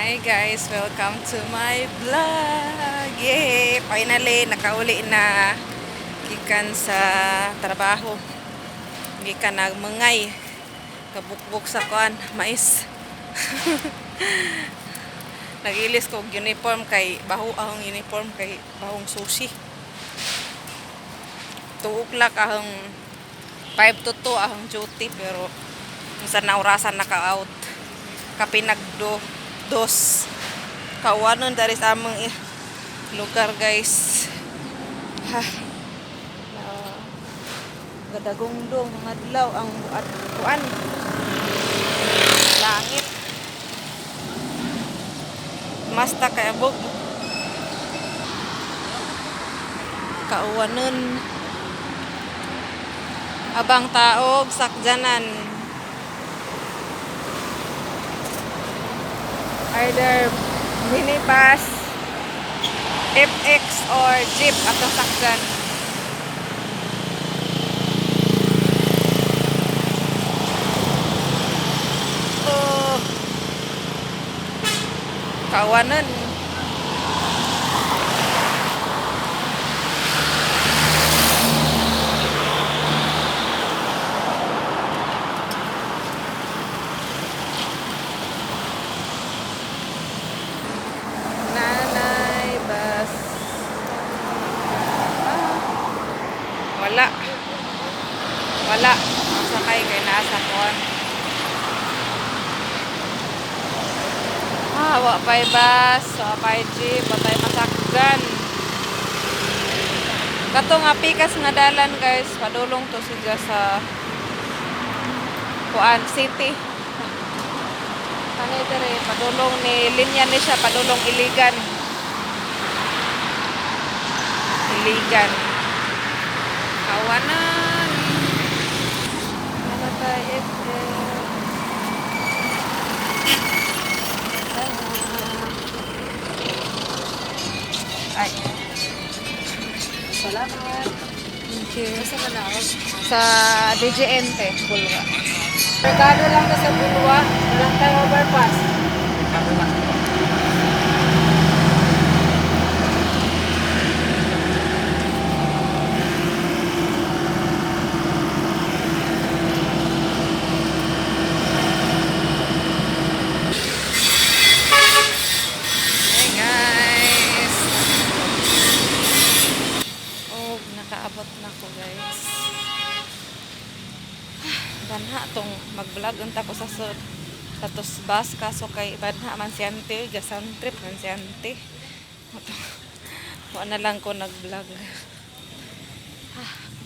Hi guys, welcome to my vlog. Yay! Finally, nakauli na gikan sa trabaho. Gikan nagmangay. Kabukbuk sa kuan, mais. Nagilis ko og uniform kay baho ahong uniform kay bahong sushi. 2 o'clock ahong 5 to 2 ahong duty pero minsan na orasan naka-out. Kapinagdo dos kawanon dari sa among lugar guys. Ha. Gadagungdong mga adlaw ang at kuan. Langit. Masta kay abog. Kauwanon. Abang taog sakjanan. Either minibus, FX or jeep atong sakjan. Oh. Kawanan. Nanay bus. Wala. Wala. Masakay kay nasa kuan. Wa pay bus, wa pay jeep, wa tay masakgan. Katong apikas nga dalan guys, padulong to siya sa kuan city. Kani dire padulong ni linya ni siya padulong Iligan. Iligan. Kawanan. Ano tayo ay. Salamat. Thank you. Sa Manaus? Sa DGNT, Bulwa. Regalo lang ka sa Bulwa. Walang tayo overpass. Hey guys. Oh, nakaabot na ko guys. Banha tong mag-vlog unta ko sa status bus kaso kay banha man siyante gasan trip man siyante. Wa na lang ko nag-vlog.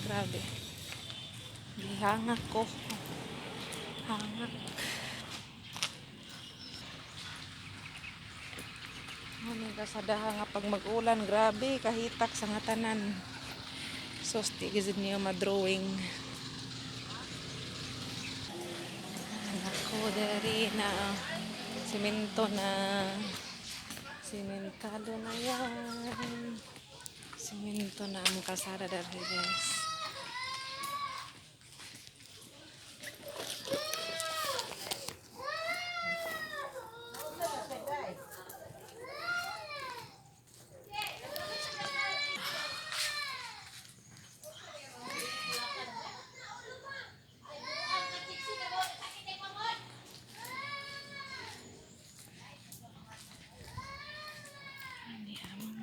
Grabe. Gihangak ko. Hangak. Ano kasadaha nga pag mag-ulan, grabe kahitak sa nga tanan. So stigis niyo ma-drawing. Ako dari na simento na simentado na yan. Simento na ang kasada dari guys.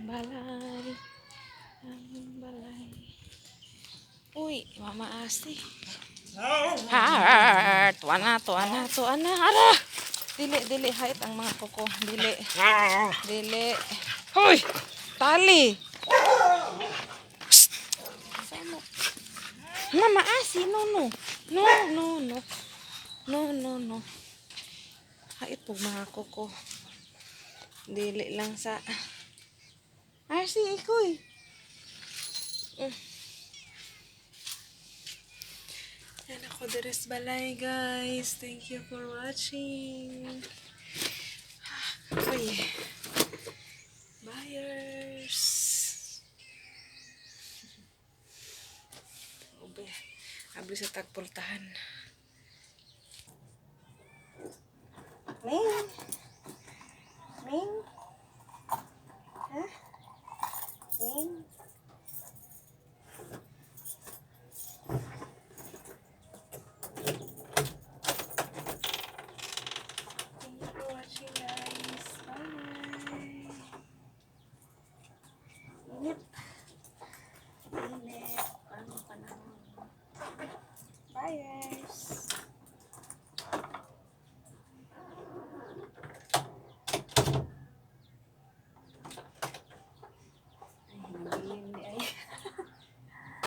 Balay, among balay. Uy, Mama Asi. Ha, tuwa na. Ara! Dili, hait ang mga kuko. Dili. Hoy! Tali! Psst! Sama. Mama Asi, no. No. Hait po mga kuko. Dili lang sa... Arsi, ikoy. Yan ako deres balay guys. Thank you for watching. Uy. Buyers. Ube. Abli sa tagpultahan. Yep.